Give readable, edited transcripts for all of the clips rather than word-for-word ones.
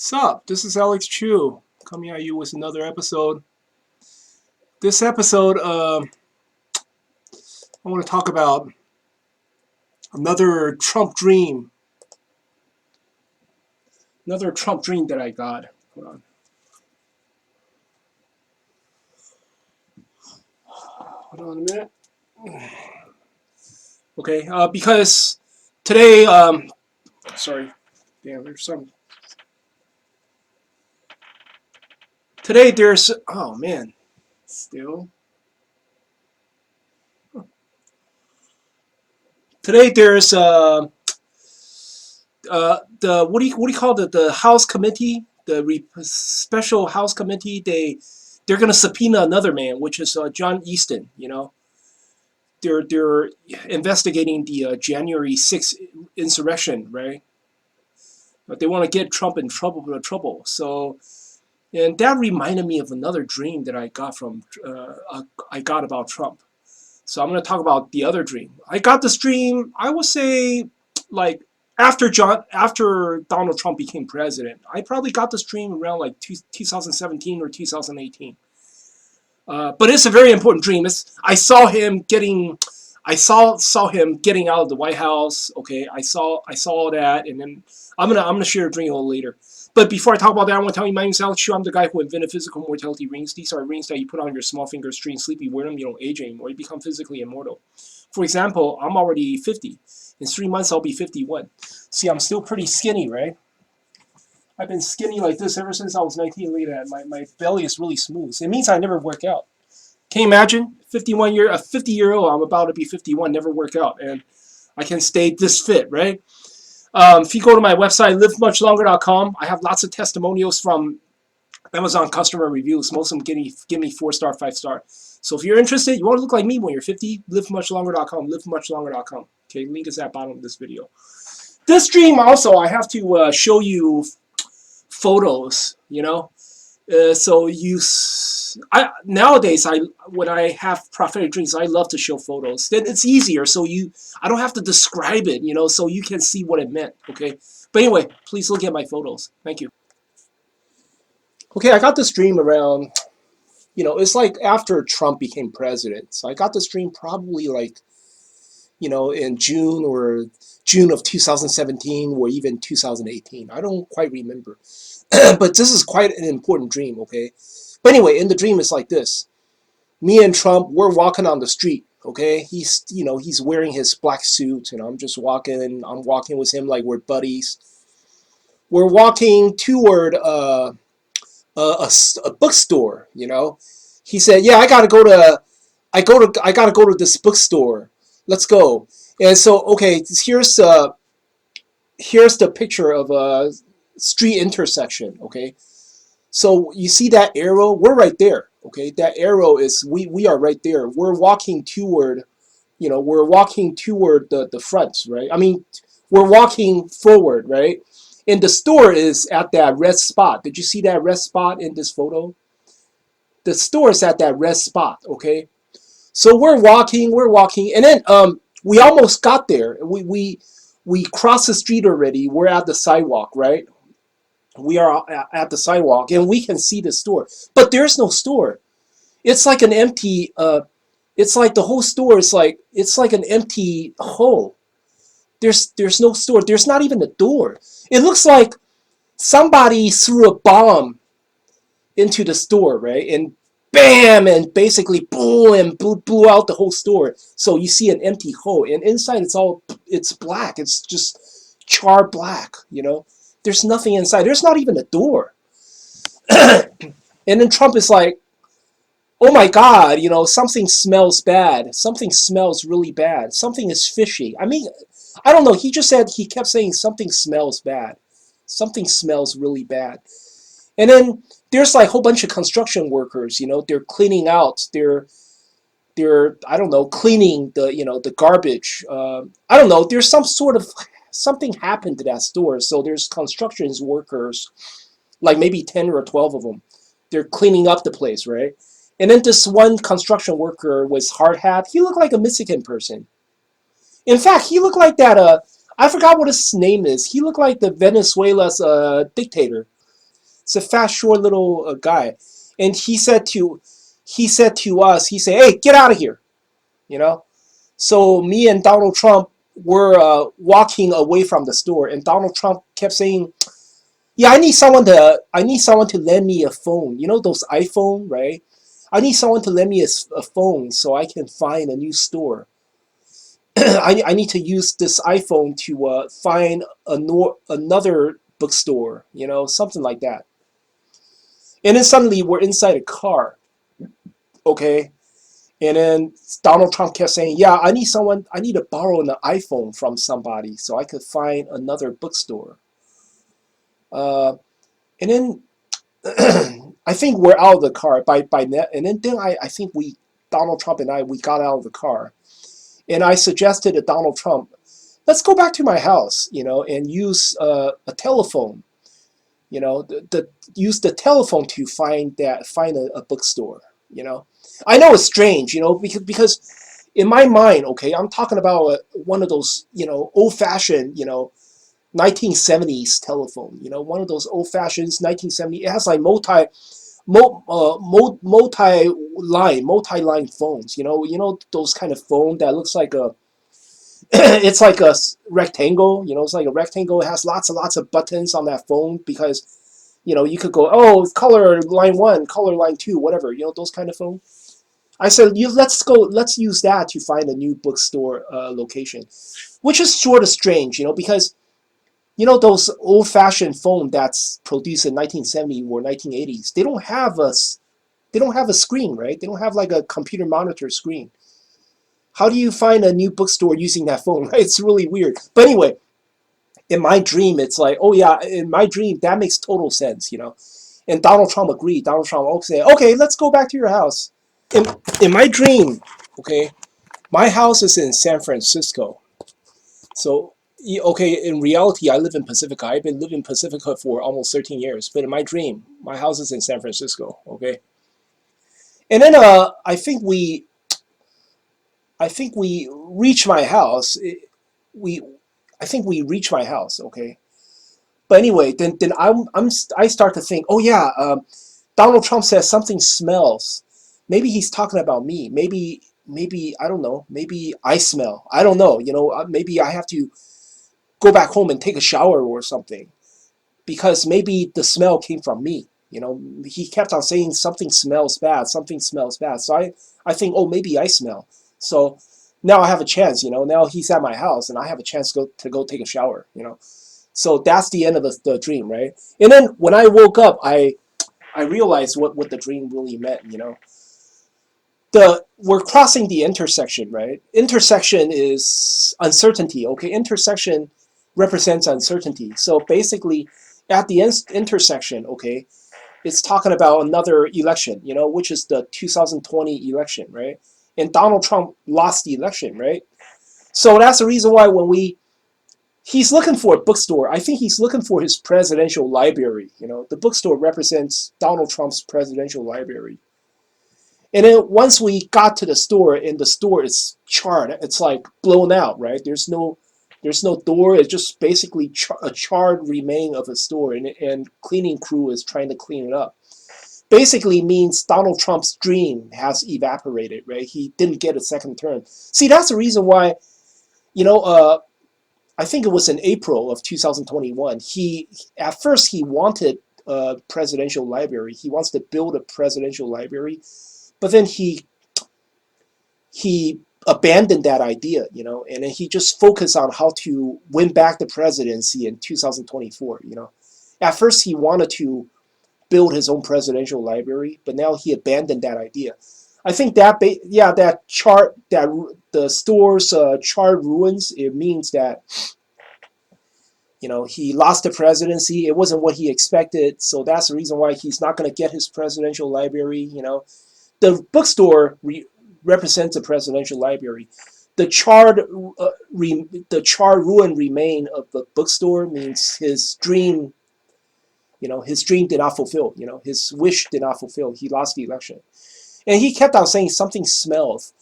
Sup? This is Alex Chu coming at you with another episode. This episode, I want to talk about another Trump dream. Another Trump dream that I got. Hold on. Hold on a minute. Okay, because today, sorry, damn, there's some. Today there's, oh man, still. Today there's the what do you call it, the House committee, the special House committee. They're gonna subpoena another man, which is John Easton. They're investigating the January 6th insurrection, right? But they want to get Trump in trouble. So, and that reminded me of another dream that I got about Trump. So I'm going to talk about the other dream. I got this dream, I would say, like after Donald Trump became president. I probably got this dream around like 2017 or 2018. But it's a very important dream. I saw him getting out of the White House. Okay, I saw that, and then I'm gonna share a dream a little later. But before I talk about that, I want to tell you my name is Alex Chu. I'm the guy who invented physical mortality rings. These are rings that you put on your small finger, string, sleep. You wear them, you don't age anymore. You become physically immortal. For example, I'm already 50. In 3 months, I'll be 51. See, I'm still pretty skinny, right? I've been skinny like this ever since I was 19. Look at that. My belly is really smooth. It means I never work out. Can you imagine? A 50-year-old, I'm about to be 51, never work out, and I can stay this fit, right? If you go to my website, livemuchlonger.com, I have lots of testimonials from Amazon customer reviews. Most of them give me 4-star, 5-star. So if you're interested, you want to look like me when you're 50, livemuchlonger.com, livemuchlonger.com. Okay, link is at the bottom of this video. This dream also, I have to show you photos, nowadays when I have prophetic dreams, I love to show photos. Then it's easier, so I don't have to describe it, so you can see what it meant. Okay, but anyway, please look at my photos. Thank you. Okay, I got this dream around, it's like after Trump became president. So I got this dream probably like, in June of 2017 or even 2018. I don't quite remember. But this is quite an important dream, okay? But anyway, in the dream, it's like this. Me and Trump, we're walking on the street, okay? He's wearing his black suit, and I'm walking with him like we're buddies. We're walking toward a bookstore, He said, "Yeah, I gotta go to this bookstore. Let's go." And so, okay, here's the picture of a street intersection, okay? So you see that arrow? We're right there, okay? That arrow is, we are right there. We're walking toward, the front, right? I mean, we're walking forward, right? And the store is at that red spot. Did you see that red spot in this photo? The store is at that red spot, okay? So we're walking, and then we almost got there. We crossed the street already. We're at the sidewalk, right? We are at the sidewalk, and we can see the store, but there's no store. It's like an empty. It's like the whole store is like an empty hole. There's no store. There's not even a door. It looks like somebody threw a bomb into the store, right? And bam, and basically boom, and blew out the whole store. So you see an empty hole, and inside it's black. It's just char black, There's nothing inside. There's not even a door. And then Trump is like, "Oh my God, something smells bad. Something smells really bad. Something is fishy." I mean, I don't know. He kept saying something smells bad. Something smells really bad. And then there's like a whole bunch of construction workers, they're cleaning out. They're I don't know, cleaning the garbage. I don't know. There's something happened to that store. So there's construction workers, like maybe 10 or 12 of them. They're cleaning up the place, right? And then this one construction worker with hard hat, he looked like a Mexican person. In fact, he looked like that, I forgot what his name is. He looked like the Venezuela's dictator. It's a fast, short little guy, and he said to us, he said, "Hey, get out of here," you know. So me and Donald Trump were walking away from the store, and Donald Trump kept saying, "Yeah, I need someone to lend me a phone. You know those iPhone, right? I need someone to lend me a phone so I can find a new store. I need to use this iPhone to find another bookstore, something like that." And then suddenly we're inside a car, okay? And then Donald Trump kept saying, "Yeah, I need to borrow an iPhone from somebody so I could find another bookstore." Uh, and then I think we're out of the car by net, and then I think Donald Trump and we got out of the car, and I suggested to Donald Trump, "Let's go back to my house, and use a telephone, use the telephone to find a bookstore, you know." I know it's strange, because in my mind, okay, I'm talking about one of those, old-fashioned, 1970s telephone, one of those old-fashioned 1970s. It has like multi-line phones, those kind of phone that looks like a it's like a rectangle, it's like a rectangle. It has lots and lots of buttons on that phone because you could go, oh, color line 1, color line 2, whatever, those kind of phone. I said, let's use that to find a new bookstore location, which is sort of strange, because those old-fashioned phone that's produced in 1970 or 1980s, they don't have a screen, right? They don't have like a computer monitor screen. How do you find a new bookstore using that phone, right? It's really weird. But anyway, in my dream, it's like, oh yeah, in my dream, that makes total sense. And Donald Trump agreed. Donald Trump said, okay, let's go back to your house. In, in my dream, okay, my house is in San Francisco. So, okay, in reality, I live in Pacifica. I've been living in Pacifica for almost 13 years. But in my dream, my house is in San Francisco, okay? And then I think we reach my house. We I think we reach my house, okay? But anyway, then I start to think, oh yeah, Donald Trump says something smells. Maybe he's talking about me. Maybe I don't know. Maybe I smell. I don't know. Maybe I have to go back home and take a shower or something because maybe the smell came from me. He kept on saying something smells bad. Something smells bad. So I think, oh, maybe I smell. So now I have a chance. Now he's at my house and I have a chance to go take a shower. So that's the end of the dream, right? And then when I woke up, I realized what the dream really meant. We're crossing the intersection, right? Intersection is uncertainty. Okay, intersection represents uncertainty. So basically, at the intersection, okay, it's talking about another election, which is the 2020 election, right? And Donald Trump lost the election, right? So that's the reason why he's looking for a bookstore. I think he's looking for his presidential library. The bookstore represents Donald Trump's presidential library. And then once we got to the store, and the store is charred, it's like blown out, right? There's no door. It's just basically a charred remain of a store, and cleaning crew is trying to clean it up. Basically means Donald Trump's dream has evaporated, right? He didn't get a second term. See, that's the reason why, you know, uh, I think it was in April of 2021. At first he wanted a presidential library. He wants to build a presidential library, but then he abandoned that idea, and then he just focused on how to win back the presidency in 2024. At first he wanted to build his own presidential library, but now he abandoned that idea. I think that chart, that the store's charred ruins, it means that he lost the presidency. It wasn't what he expected, so that's the reason why he's not going to get his presidential library. The bookstore represents a presidential library. The charred ruin remain of the bookstore means his dream did not fulfill. His wish did not fulfill. He lost the election, and he kept on saying something smells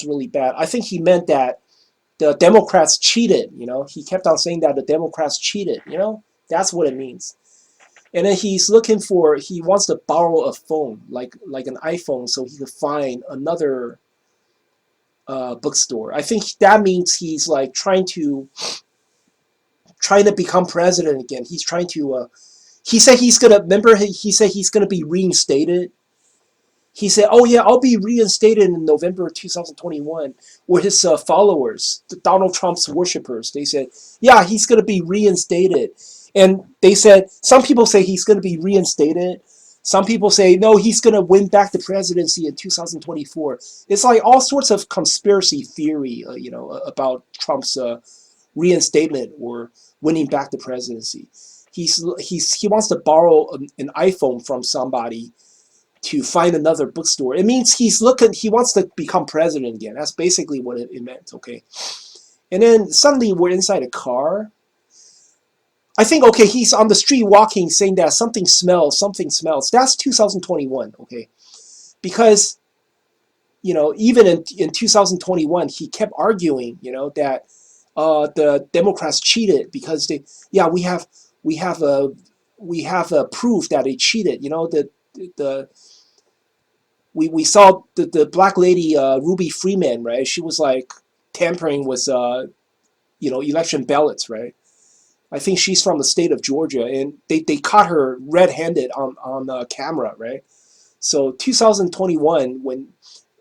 really bad. I think he meant that the Democrats cheated. He kept on saying that the Democrats cheated. That's what it means. And then he wants to borrow a phone, like an iPhone, so he could find another bookstore. I think that means he's like trying to become president again. He's trying to. He said he's gonna remember. He said he's gonna be reinstated. He said, "Oh yeah, I'll be reinstated in November 2021." Were his followers, Donald Trump's worshippers? They said, "Yeah, he's gonna be reinstated," and they said some people say he's gonna be reinstated. Some people say no, he's gonna win back the presidency in 2024. It's like all sorts of conspiracy theory, about Trump's reinstatement or winning back the presidency. He wants to borrow an iPhone from somebody to find another bookstore. It means he wants to become president again. That's basically what it meant, okay? And then suddenly we're inside a car. I think, okay, he's on the street walking saying that something smells, something smells. That's 2021, okay? Because, even in 2021, he kept arguing, that the Democrats cheated because yeah, we have a proof that they cheated. The we saw the black lady Ruby Freeman, right? She was like tampering with election ballots, right? I think she's from the state of Georgia, and they caught her red-handed on camera, right? So 2021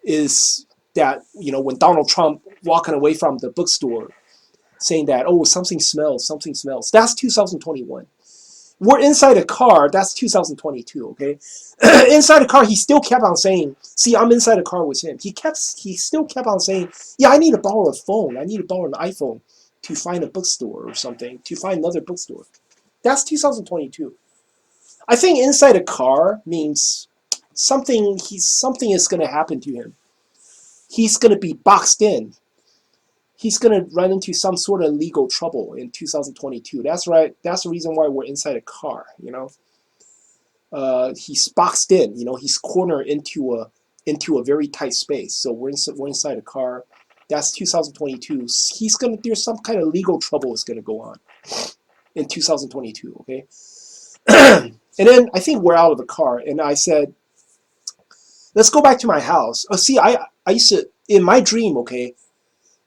is that when Donald Trump walking away from the bookstore saying that, oh, something smells, something smells. That's 2021. We're inside a car. That's 2022. Okay, inside the car, he still kept on saying, "See, I'm inside a car with him." He still kept on saying, "Yeah, I need to borrow a phone. I need to borrow an iPhone to find a bookstore or something, to find another bookstore." That's 2022. I think inside a car means something is going to happen to him. He's going to be boxed in. He's going to run into some sort of legal trouble in 2022. That's right. That's the reason why we're inside a car. He's boxed in. He's cornered into a very tight space. So we're inside a car. That's 2022. There's some kind of legal trouble is gonna go on in 2022. Okay, and then I think we're out of the car, and I said, let's go back to my house. Oh, see, I used to in my dream. Okay,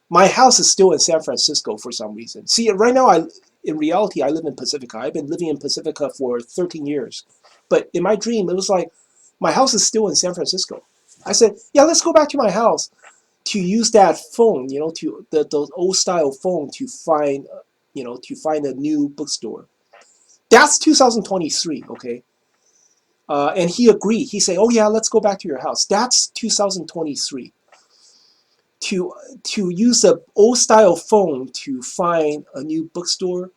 my house is still in San Francisco for some reason. See, right now in reality I live in Pacifica. I've been living in Pacifica for 13 years. But in my dream, it was like my house is still in San Francisco. I said, yeah, let's go back to my house to use that phone, to the old style phone to find a new bookstore. That's 2023, okay? And he agreed. He said, oh yeah, let's go back to your house. That's 2023. To use the old style phone to find a new bookstore,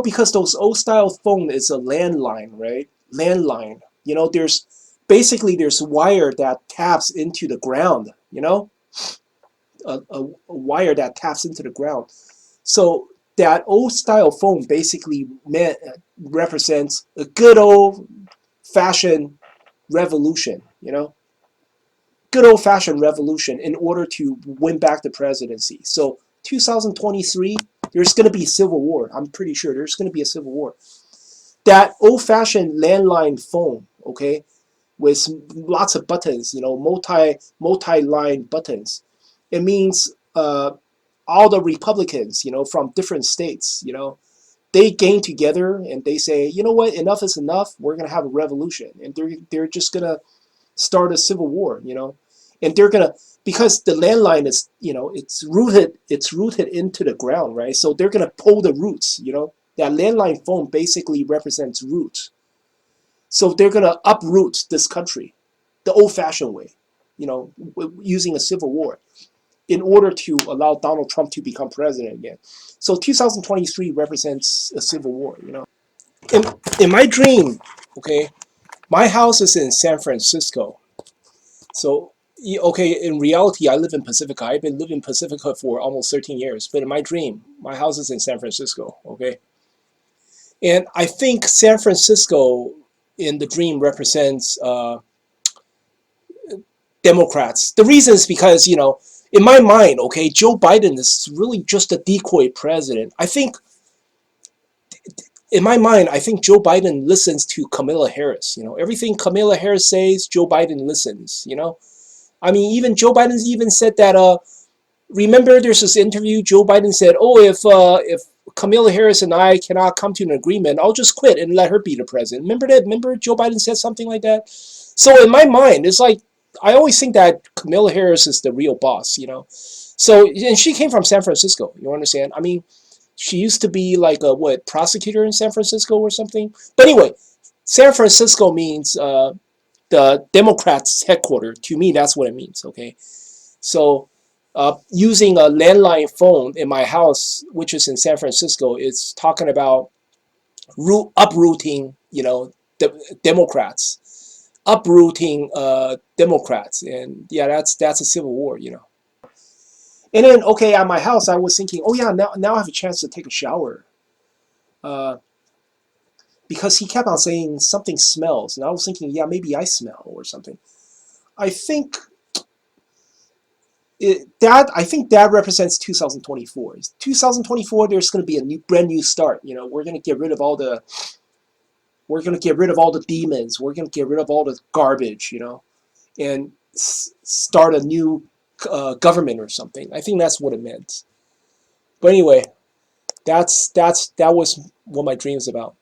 because those old style phone is a landline, right? Landline. There's wire that taps into the ground, a wire that taps into the ground. So that old style phone basically represents a good old fashioned revolution, good old fashioned revolution in order to win back the presidency. So 2023, there's going to be a civil war. I'm pretty sure there's going to be a civil war. That old fashioned landline phone, okay, with lots of buttons, multi line buttons. It means all the Republicans, from different states, they gang together and they say, you know what, enough is enough. We're gonna have a revolution, and they're just gonna start a civil war, and they're gonna because the landline is, it's rooted into the ground, right? So they're gonna pull the roots, That landline phone basically represents roots. So they're going to uproot this country the old-fashioned way, using a civil war in order to allow Donald Trump to become president again. So 2023 represents a civil war, In my dream, okay, my house is in San Francisco. So, okay, in reality, I live in Pacifica. I've been living in Pacifica for almost 13 years. But in my dream, my house is in San Francisco, okay? And I think San Francisco in the dream represents Democrats. The reason is because, in my mind, okay, Joe Biden is really just a decoy president. I think in my mind, I think Joe Biden listens to Kamala Harris. Everything Kamala Harris says, Joe Biden listens. I mean, even Joe Biden's even said that. Remember, there's this interview. Joe Biden said, "Oh, if Kamala Harris and I cannot come to an agreement, I'll just quit and let her be the president." Remember that? Remember Joe Biden said something like that. So in my mind, it's like I always think that Kamala Harris is the real boss. So and she came from San Francisco. You understand? I mean, she used to be like a what prosecutor in San Francisco or something. But anyway, San Francisco means the Democrats' headquarters. To me, that's what it means. Okay, so using a landline phone in my house, which is in San Francisco, it's talking about uprooting, Democrats, uprooting Democrats, and yeah, that's a civil war. And then okay, at my house, I was thinking, oh yeah, now I have a chance to take a shower. Uh, because he kept on saying something smells, and I was thinking, yeah, maybe I smell or something. I think I think that represents 2024. 2024, there's going to be a brand new start. We're going to get rid of all the demons. We're going to get rid of all the garbage. And start a new government or something. I think that's what it meant. But anyway, that was what my dream is about.